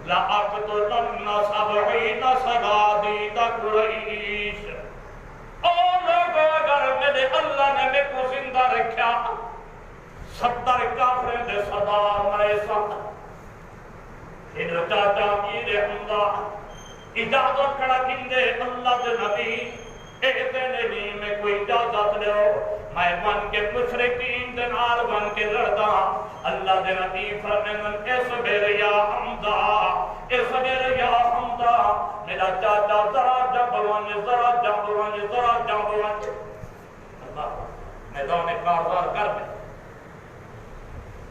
لأقتلن 70 صنادید قریش او لوگو اگر میرے اللہ نے میں کو زندہ رکھا 70 کافریں دے صدار مرے ساتھ انہوں چاچا میرے حمدہ اجازت کھڑا کندے اللہ دے نبی اہتے نہیں میں کوئی اجازت لے میں بن کے مشرکین دے نال بن کے لڑدا اللہ دے نبی فرمائیں اصبر یا حمزہ اصبر یا حمزہ میرا چاچا ذرا جنبوان اللہ میدان کارزار کر میں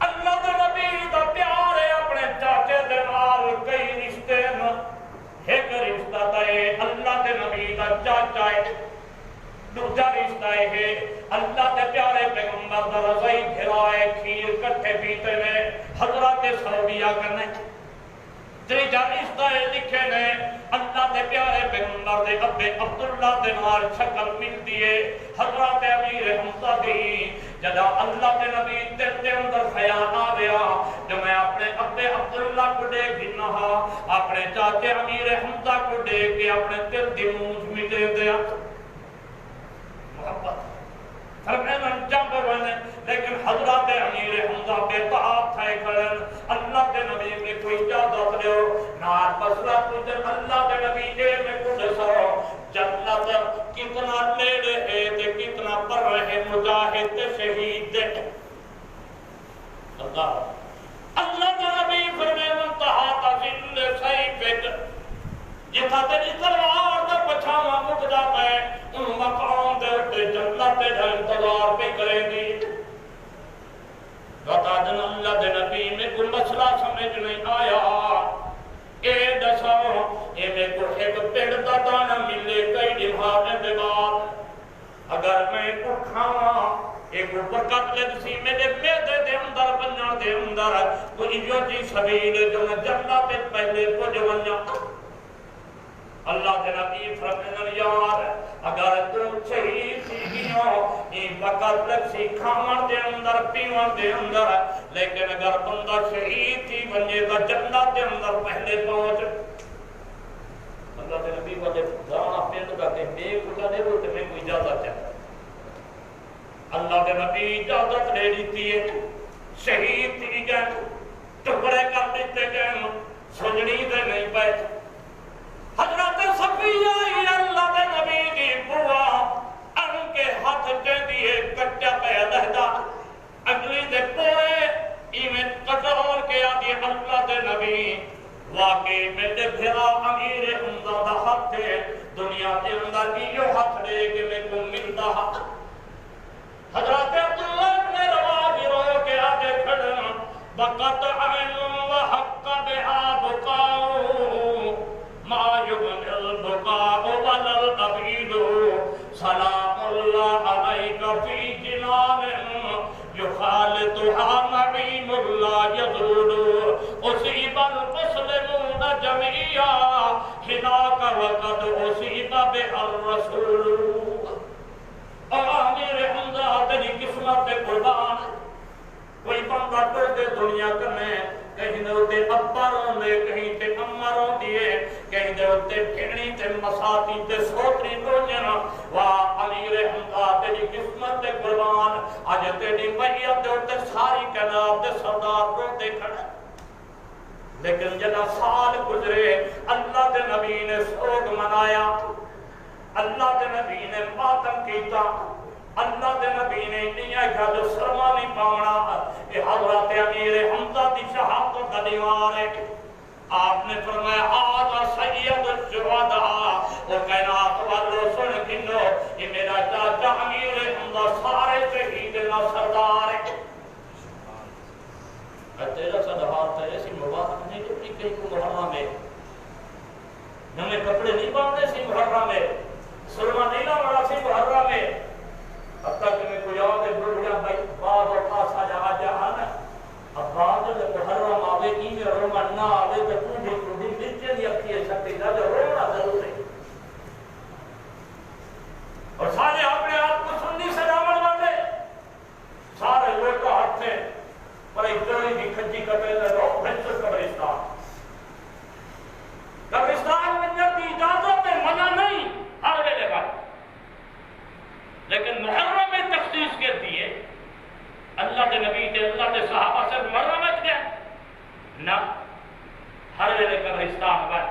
اللہ دے نبی دا پیار ہے اپنے چاچے دے نال کئی رشتے ایک رشتہ تے اللہ کے نبی دا چاچا ہے دوجا رشتہ ہے اللہ کے پیارے پیغمبر دا رضائی گھرائے کھیر کٹھے پیتے نے حضرات سعودیہ کرنے تیجا رشتہ لکھے نے اللہ کے پیارے پیغمبر دے ابے عبداللہ دے نال شکل مل دیے حضرات امیر حمزہ دی جدا اللہ کے نبی دل دے اندر خیال آ گیا جو میں اپنے ابے عبداللہ کو دیکھ گنا اپنے چاچے امیر حمزہ کو دیکھ کے اپنے دل دی مونج مٹے دیا محبت فرمین انجام بنے لیکن حضرات امیر حمزہ بے تعاب تھے کھڑن اللہ کے نبی میں کوئی اجازت لے نار مسئلہ تجھے اللہ کے نبی اے میں کچھ سو جنت کتنا لے رہے تھے کتنا پر رہے مجاہد شہید دے اللہ کے نبی فرمین انتہا تزل سیفت جتا تیری تلوار دا پچھاوا مک جاتا ہے ان مقام دے اٹھے جنت دا انتظار پہ کریں گی بتا دن اللہ دے نبی میں کوئی مسئلہ سمجھ نہیں آیا اے دساؤ اے میں کو ایک پیڑ دا دانا ملے کئی دماغے دے بعد اگر میں اٹھاواں ایک برکت لدسی میرے میدے دے اندر بننا دے اندر کوئی جو جی سبیل جو میں جنت پہلے کو جو بننا اللہ کے نبی فرمائے یار اگر تم شہید تھی گیو یہ وقت تک سکھاون دے اندر پیون دے اندر لیکن اگر بندہ شہید تھی بنے گا جنت دے اندر پہلے پہنچ اللہ کے نبی وجہ دانا پینڈ کا کہ بے خدا دے وہ تمہیں کوئی اجازت ہے اللہ کے نبی اجازت لے لیتی ہے شہید تھی گئے ٹکڑے کر دیتے گئے سجڑی دے نہیں پائے حضرت صفیہ اللہ دے نبی دی بوا ان کے ہاتھ دے دیے کٹیا پہ علیحدہ اگلی دے پورے ایمیں قطور کے آدھی اللہ دے نبی واقعی میں دے بھرا امیر حمزہ دا ہاتھ دے دنیا دے اندر یہ ہاتھ دے کہ میں کو ملتا حضرت عبداللہ نے روا گرو کے آدھے کھڑن بقت عین و حق بہا بقاؤ ما یبن البقاء ولا الابید سلام اللہ علیک فی جنان یخالطها نعیم اللہ یزول اصیب المسلمون جمعیا ہداک وقد اصیب بها الرسول امیر حمزہ تیری قسمت قربان کوئی بندہ دے دنیا کرنے کہیں دے ہوتے ابباروں دے کہیں تے اماروں دیئے کہیں دے ہوتے پھیڑی تے مساتی تے سوتری دونینا واہ امیر حمزہ تیری قسمت تے قربان آج تیری میت دے ہوتے ساری کناب دے سردار رو دے کھڑے لیکن جنا سال گزرے اللہ دے نبی نے سوگ منایا اللہ دے نبی نے ماتم کیتا اللہ دے نبی نے دنیا کا جو سرما نہیں پاونا کہ حضرت امیر حمزہ دی شہادت کا دیوار ہے آپ نے فرمایا آدھا سید الشہداء وہ کائنات والو سن گنو یہ میرا چاچا امیر حمزہ سارے شہید نہ سردار ہے تیرا صدحات ہے ایسی مبارک نہیں جو کہیں کو محرم ہے ہمیں کپڑے نہیں باندھے سی محرم میں سرما نہیں نہ بڑا سی محرم میں اب تک میں کوئی یاد ہے بڑھیا بھائی بعض اور خاصا جہاں جہاں ہے اب بعض جب محرم آوے این روما نہ آوے تو تجھے کبھی نیچے نہیں اپنی سکتی نہ جو رونا ضرور ہے اور سارے اپنے آپ کو سنی سے نامن والے سارے لوگ کا ہاتھ میں پر ایک جوڑی بھی کھجی کا پہلے رو بھنسر قبرستان میں جب کی اجازت ہے منع نہیں ہر ویلے کا لیکن محرم میں تخصیص کے دیئے اللہ کے نبی تے اللہ کے صحابہ سے محرم ہے کیا نہ ہر ویلے قبرستان پر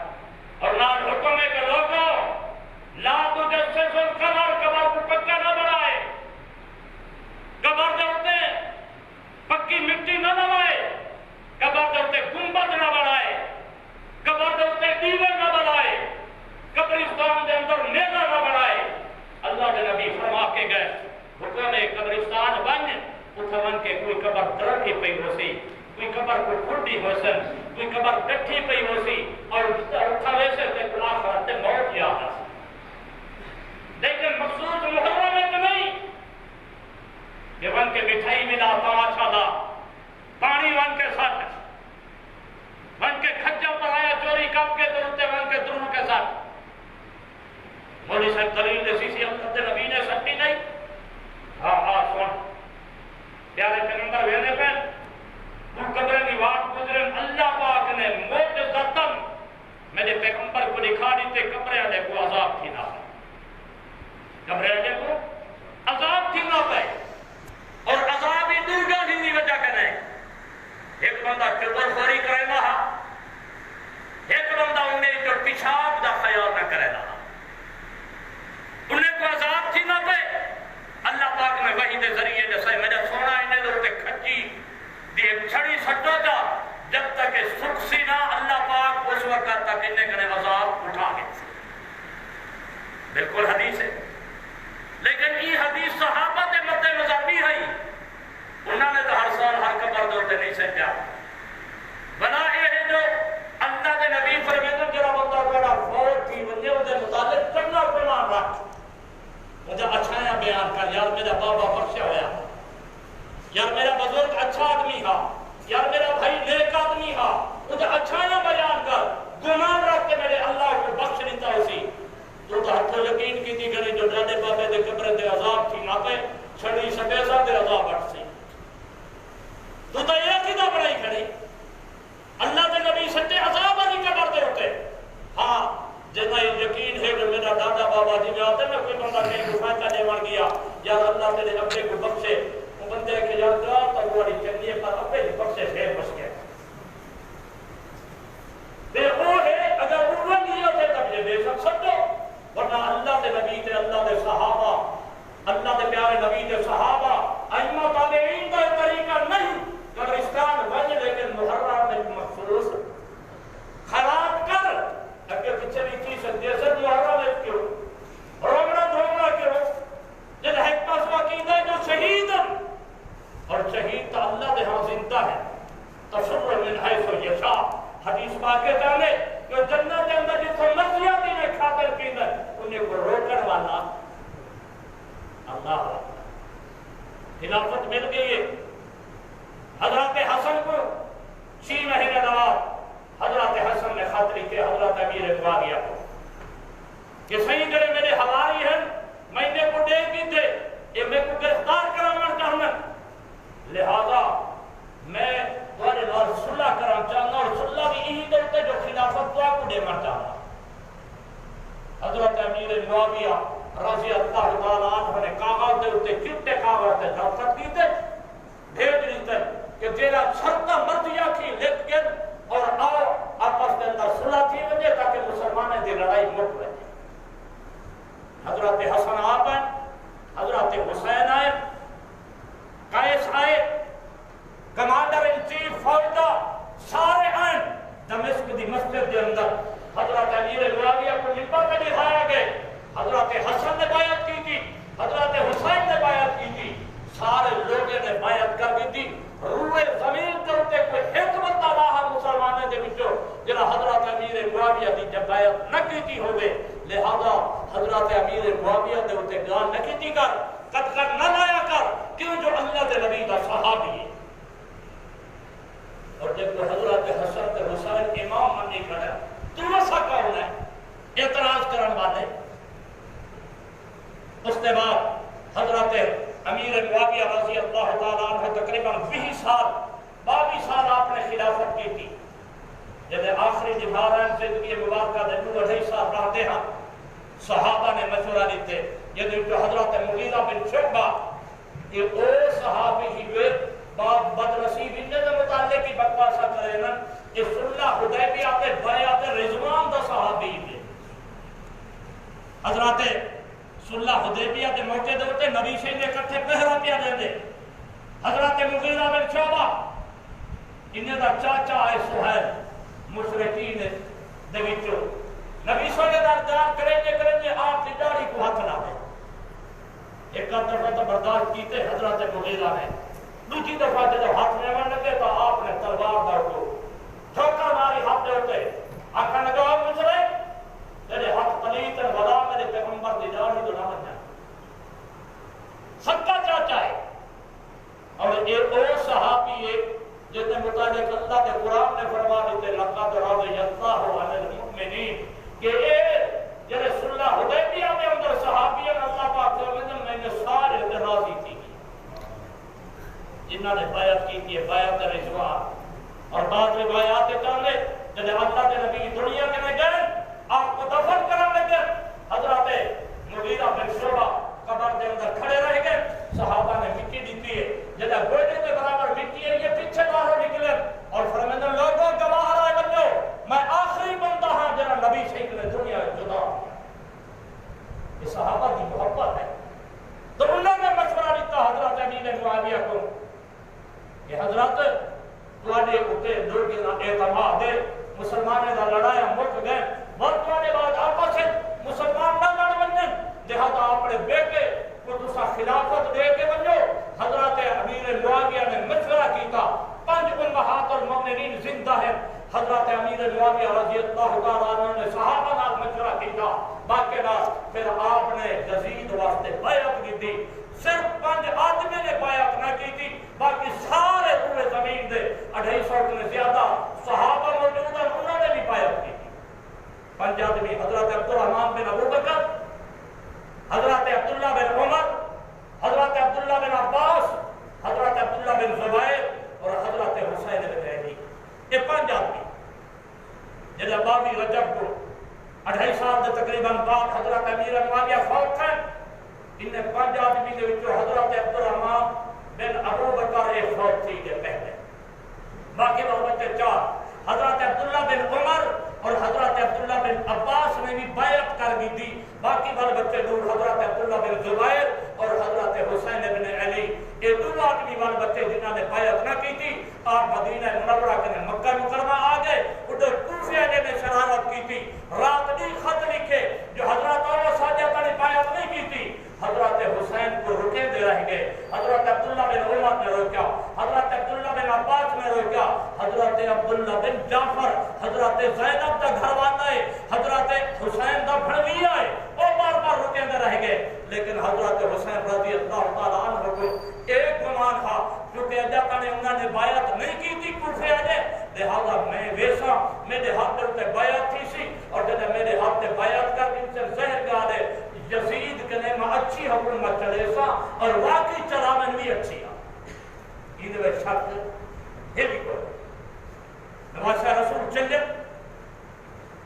اور نہ حکم ہے کہ لوگوں لا تجسس القبر قبر کو پکا نہ بنائے قبر جوتے پکی مٹی نہ لوائے قبر جوتے گنبد نہ بنائے قبر جوتے دیوے نہ بنائے قبرستان دے اندر نیزہ نہ بنائے اللہ کے نبی فرما کے گئے حکم قبرستان بن اتھون کے کوئی قبر درکی پئی ہو سی کوئی قبر کو کھڑی ہو سن کوئی قبر ڈٹھی پئی ہو سی اور اٹھا ویسے تے آخرت موت یاد آ لیکن مخصوص محرم مولی صاحب دلیل دیسی سی اللہ کے نبی نے سٹی نہیں. ہاں ہاں سن پیارے پیغمبر وینے پہ وہ قبر کی واٹ گزرے اللہ پاک نے معجزتاً میرے پیغمبر کو دکھا دیتے قبر والے کو عذاب تھی نہ پائے. قبر والے کو عذاب تھی نہ پائے اور عذاب ہی دوگا ہی وجہ کرنے. ایک بندہ چطور خوری کرے نہ ایک بندہ انہیں جو پیشاب دا خیال نہ کرے نہ انہیں کو عذاب تھی نہ پائے. اللہ پاک نے وحی دے ذریعے جیسے میرا سونا انہیں دے اٹھے کھچی دی چھڑی سٹو جا جب تک سکسی نہ اللہ پاک اس وقت تک انہیں کنے عذاب اٹھا گئے. بالکل حدیث ہے لیکن یہ حدیث صحابہ دے مد نظر بھی ہے. انہوں نے تو ہر سال ہر قبر دوتے نہیں سجا بنا یہ ہے جو اللہ دے نبی فرمیدن جرا بندہ بڑا فوت تھی ونجے وہ دے متعلق کرنا پیمان رکھ مجھے اچھایاں بیان کر. یار میرا بابا بخشا ہویا, یار میرا بزرگ اچھا آدمی ہا, یار میرا بھائی نیک آدمی ہا, مجھے اچھایاں بیان کر. گمان رکھ کے میرے اللہ کو بخش لیتا اسی تو ہتھوں یقین کی تھی کہ جو ڈاڈے بابے دے قبر دے عذاب تھی نہ پہ چھڑی سبیزہ دے عذاب اٹھ سی تو یہ کی دا بڑائی کھڑی اللہ دے نبی سچے عذاب علی قبر دے ہوتے. ہاں جتنا یقین ہے جو میرا دادا بابا جی میں آتے میں کوئی بندہ نہیں گفاتا دے مر گیا یار اللہ تیرے ابے کو بخشے وہ بندے کہ یار جا تو بڑی چنگی پر ابے ہی بخشے پھر بچ گئے. بے وہ ہے اگر وہ نہیں ہوتے تب یہ بے شک سمجھو ورنہ اللہ دے نبی تے اللہ دے صحابہ اللہ دے پیارے نبی دے صحابہ ائمہ تابعین کا طریقہ نہیں. قبرستان بن لیکن محرم میں مخصوص خراب کر اگر پیچھے بھی چیز جیسے محرم میں کیوں رومنا دھومنا کیوں جن حکمت وقید ہے جو شہید اور شہید تا اللہ دے ہاں زندہ ہے. تصور من حیث یشا حدیث پاکے جانے کہ جنت کے اندر جتوں مرضیاتی نے کھاتر پیندر انہیں کو روکن والا اللہ. خلافت مل گئی ہے حضرت حسن کو 6 مہینے بعد حضرت حسن نے خط لکھے حضرت امیر معاویہ کو کہ صحیح کرے میرے حواری ہیں میں نے کو دے کی تھے یہ میں کو گرفتار کرانا چاہنا لہذا میں تمہارے نال صلح کرانا چاہنا اور صلح بھی یہی کرتے جو خلافت تو آپ کو دے مر چاہنا. حضرت امیر معاویہ رضی اللہ تعالیٰ عنہ نے کاغذ دے ہوتے چٹے کاغذ دے دستخط کیتے بھیج دیتے کہ تیرا چھرتا مرضی آکھی لکھ کے اور آؤ آپس کے اندر صلح تھی وجہ تاکہ مسلمانیں دی لڑائی مک رہے. حضرت حسن آپ ہیں, حضرت حسین آئے, قیس آئے, کمانڈر ان چیف فوج سارے آئے دمشق دی مسجد کے اندر حضرت امیر معاویہ کو لپا کے دکھایا گئے. حضرت حسن نے بیعت کی تھی, حضرت حسین نے بیعت کی تھی, سارے لوگوں نے بیعت کر دی تھی. روئے زمین کرتے کوئی حکمت اللہ مسلمانوں کے بچوں جنہا حضرت امیر معاویہ دی جب بیعت نہ کیتی ہوئے لہذا حضرت امیر معاویہ دے ہوتے گان نہ کیتی کر قد کر نہ لایا کر کیوں جو اللہ دے نبی دا صحابی ہے. اور جب حضرت حسن تے حسین امام منی کھڑا تو ایسا کون ہے اعتراض کرن والے. اس کے بعد حضرت امیر معاویہ رضی اللہ تعالیٰ عنہ تقریباً 20 سال 22 سال آپ نے خلافت کی تھی. جب آخری دماران زندگی مبارکہ دے 2 سال رہتے ہیں صحابہ نے مشورہ دیتے یہ جو حضرت مغیرہ بن شعبہ یہ او صحابی ہی ہوئے باب بدنصیب انہیں دے متعلق کی بکواسا کرے نا کہ صلح حدیبیہ پہ بیعت رضوان دا صحابی دے. حضرت صلح حدیبیہ دے موقع دے ہوتے نبی سے نے کٹھے پہرا پیا دے دے. حضرت مغیرہ بن شعبہ انہیں دا چاچا ہے سہیل مشرکین دے وچوں نبی صلی اللہ علیہ وسلم کریں آپ کی داڑھی کو ہاتھ نہ دے. ایک دفعہ تو برداشت کیتے حضرت مغیرہ نے, دوسری دفعہ جب ہاتھ میں ون لگے تو آپ نے تلوار دار کو ٹھوکر ماری ہاتھ دے ہوتے آقا نے کہا مجرے تیرے ہاتھ پلیت بلا میرے پیغمبر دی داڑھی تو نہ بن جائے. سب کا چاچا ہے اور ایک اور صحابی ہے جس نے متعلق اللہ کے قرآن نے فرما دیتے لقد رضی اللہ عن المؤمنین کہ اے جنہیں صلح حدیبیہ میں جنہوں نے بیعت کی تھی بیعت رضوان. اور بعض روایات چاہتے جب اللہ کے نبی دنیا کے میں گئے آپ کو دفن کرنے لگے حضرت مغیرہ بن شعبہ قبر کے اندر کھڑے رہ گئے. صحابہ نے مٹی دیتی ہے جب گوڑے کے برابر مٹی ہے یہ پیچھے باہر نکلے اور فرمایا لوگوں گواہ رائے بنو میں آخری بندہ ہاں جنہاں نبی شہید نے دنیا جدا. یہ صحابہ کی محبت ہے. تو انہوں نے مشورہ دیتا حضرت امیر معاویہ کو کہ حضرت تواڈے اوتے لوگ اعتماد ہے مسلمانوں دا لڑایا مک گئے وقتوں کے بعد آپس مسلمان نہ لڑ ونجن لہذا اپنے بیٹے کو تسا خلافت دے کے ونجو. حضرت امیر معاویہ نے مشورہ کیتا. 5 امہات المؤمنین زندہ ہیں. حضرت امیر معاویہ رضی اللہ تعالیٰ عنہ نے صحابہ نال مشورہ کیتا. باقی نال پھر آپ نے یزید واسطے بیعت کی تھی. صرف 5 آدمی نے بیعت نہ کی تھی باقی سارے پورے زمین دے 250 نے زیادہ صحابہ موجود ہیں انہوں نے بھی بیعت کی تھی. 5 آدمی حضرت عبدالرحمن بن ابو بکر حضرت عبداللہ بن عمر حضرت عبداللہ بن عباس حضرت عبداللہ بن زبیر اور حضرت حسین بن علی. یہ 5 آدمی جب 22 رجب کو 2.5 سال دے تقریباً بعد حضرت امیر معاویہ فوت ہیں. ان 5 آدمی کے وچوں حضرت عبدالرحمن بن ابو بکر ایک فوت تھی کے پہلے. باقی بچے 4 حضرت عبداللہ بن عمر اور حضرت عبداللہ بن عباس نے بھی بیعت کر دی تھی. باقی بچے دور حضرت عبداللہ بن زبیر اور حضرت حسین بن علی. یہ 2 آدمی بچے جنہوں نے بیعت نہ کی تھی. آپ مدینہ منورہ کے مکہ مکرمہ آ گئے. ادھر کوفہ نے شرارت کی تھی. رات دی خط لکھے جو حضرت اور ساجدہ نے بیعت نہیں کی تھی. حضرت حسین کو رکے دے رہ گئے. حضرت عبداللہ بن عمر نے روکا. حضرت عبداللہ بن عباس نے روکا. حضرت عبداللہ بن جعفر حضرت زینب کا گھر والا ہے حضرت حسین کا بھڑویا ہے وہ بار بار رکے دے رہ گئے. لیکن حضرت حسین رضی اللہ تعالیٰ عنہ کو ایک گمان تھا کیونکہ اجازت نے انہوں نے بیعت نہیں کی تھی کوفے والے لہذا میں ویسا میرے ہاتھ سے بیعت تھی سی اور جب میرے ہاتھ سے بیعت کر کے سے زہر گا دے یزید کے نعمہ اچھی حکومت چلے سا اور واقعی چلاون بھی اچھی ہے. یہ دے شک یہ بھی کوئی نواسہ رسول چلے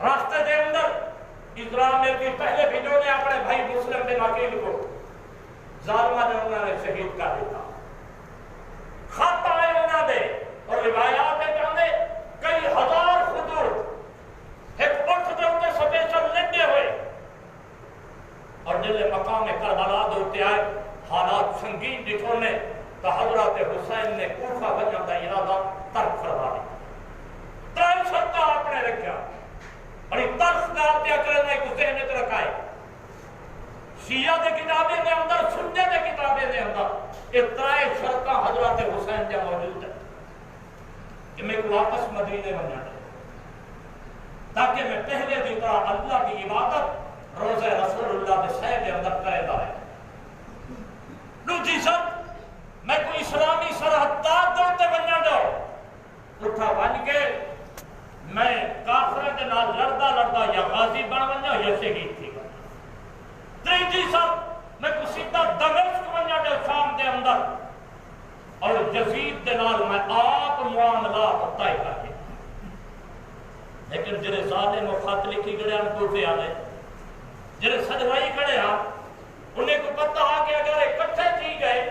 راستے دے اندر اسلام میں بھی پہلے بھیجو نے اپنے بھائی مسلم بن عقیل کو ظالمہ نے انہوں نے شہید کر دیتا. خط آئے انہوں نے اور روایات میں چاہتے کئی ہزار خطوط ایک اٹھ دے ہوتے سپیشل لنڈے ہوئے اور جلے مقام کربلا دوتے آئے حالات سنگین دکھونے تو حضرت حسین نے کوفہ بنیاں دا ارادہ ترک فرما دی. 3 شرطہ آپ نے رکھا بڑی ترس دار پیا کرنے کو ذہنت رکھائے. شیعہ دے کتابیں دے اندر سننے دے کتابیں دے اندر یہ 3 شرطہ حضرت حسین جا موجود ہے کہ میں کو واپس مدینے بننا دے تاکہ میں پہلے دی طرح اللہ کی عبادت روزہ رسول اللہ دے سہے دے اندر کرے دائے. دوسری شرط میں کو اسلامی سرحدات دوتے بننا دو اٹھا بن کے میں کافرہ کے نال لڑدا لڑدا یا غازی بن بننا یا شہید تھی بننا. تیسری شرط میں کو سیدھا دمشق بننا دے شام دے اندر اور یزید دے نال میں آپ معاملات طے کر کے. لیکن جڑے ظالم و خط لکھی گڑے ہم کوفے والے جڑے سجوائی کھڑے ہاں انہیں کو پتہ ہے کہ اگر اکٹھے کی گئے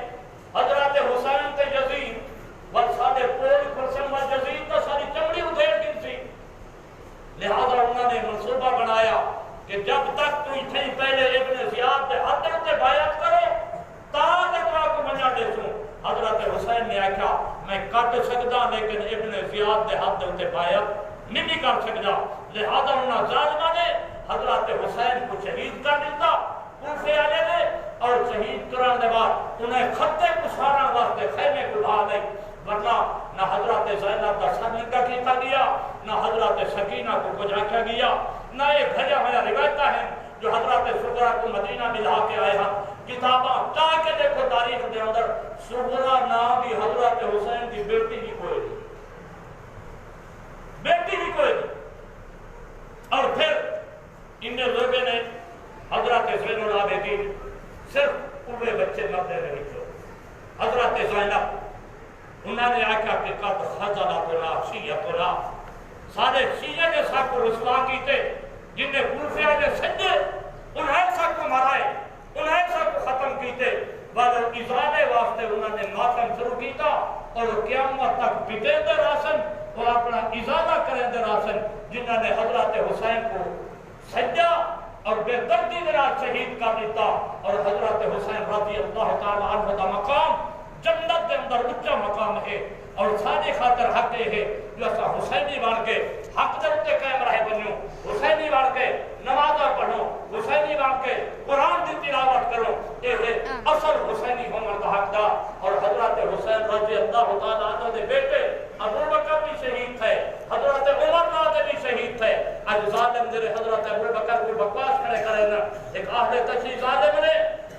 حضرت حسین تے یزید اور سارے پول پرسن و یزید تو ساری چمڑی ادھیڑ گئی سی. لہذا انہوں نے منصوبہ بنایا کہ جب تک تو اتنے پہلے ابن زیاد دے حد تے بیعت کرو تاکہ تو کو منجا دے سوں. حضرت حسین نے آکھا میں کٹ سکدا لیکن ابن زیاد دے حد تے بیعت نہیں کر سکدا. لہذا انہوں ظالمہ نے حضرت حسین کو شہید کر دیتا کوفے والے نے اور شہید کرنے کے بعد انہیں خطے کسانا واسطے خیمے کو ڈھا دے. ورنہ نہ حضرت زینب کا سر ننگا کیتا گیا نہ حضرت سکینہ کو کچھ آکھا گیا نہ یہ بھجا ہویا روایتیں ہیں جو حضرت سغرا کو مدینہ ملا کے آئے ہیں. کتاباں چاہ کے دیکھو تاریخ دے اندر سغرا نام بھی حضرت حسین کی بیٹی بھی کوئی نہیں بیٹی بھی کوئی نہیں. اور پھر ان لوگوں نے حضرت زین العابدین صرف پورے بچے مرد رہی تھے. حضرت زینب انہوں نے آکھا کہ قد خزلتنا شیعتنا، سارے شیعہ نے سب کو رسوا کیتے، جن نے کوفہ نے سجے انہیں سب کو مرائے، انہیں سب کو ختم کیتے، بعد ازالے واسطے انہوں نے ماتم شروع کیتا اور قیامت تک بٹے دے راسن اور اپنا ازالہ کریں دے راسن، جنہوں نے حضرت حسین کو سجا اور بے دردی کے رات شہید کر دیتا، اور حضرت حسین رضی اللہ تعالی عنہ کا مقام جنت کے اندر اچھا مقام ہے، اور ساری خاطر حق یہ ہے جو ایسا حسینی بن کے حق دے اتے قائم رہے بنیوں، حسینی بن کے نمازہ پڑھوں، حسینی بن کے قرآن کی تلاوت کروں، یہ ہے اصل حسینی ہونے کا حق دا۔ اور حضرت حسین رضی اللہ تعالیٰ عنہ دے بیٹے ابو بکر بھی شہید تھے، حضرت عمر نادے بھی شہید تھے۔ آج ظالم دے حضرت ابو بکر کو بکواس کھڑے کرے نا، ایک اہل تشیع ظالم نے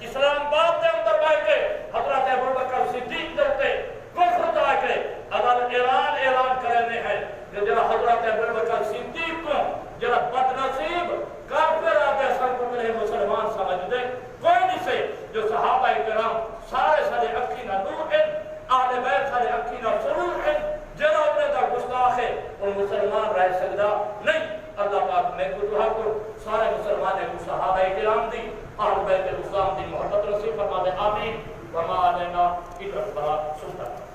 اسلام آباد کے اندر بیٹھ کے حضرت ابو بکر صدیق دے کفر دا کے اگر اعلان کرنے ہیں کہ جب حضرت ابو بکر صدیق کو جب بدنصیب کافر آدھے سر کو میرے مسلمان سمجھ دے، کوئی نہیں سے جو صحابہ کرام سارے اکھینا نور ہیں، آل بیت سارے اکھینا سرور ہیں، جنہوں نے دا گستاخ ہے اور مسلمان رہ سکتا نہیں۔ اللہ پاک میں کو دعا کو سارے مسلمانوں کو صحابہ کرام دی آل بیت اسلام دی محبت نصیب فرما دے، آمین۔ وما علینا الا البلاغ۔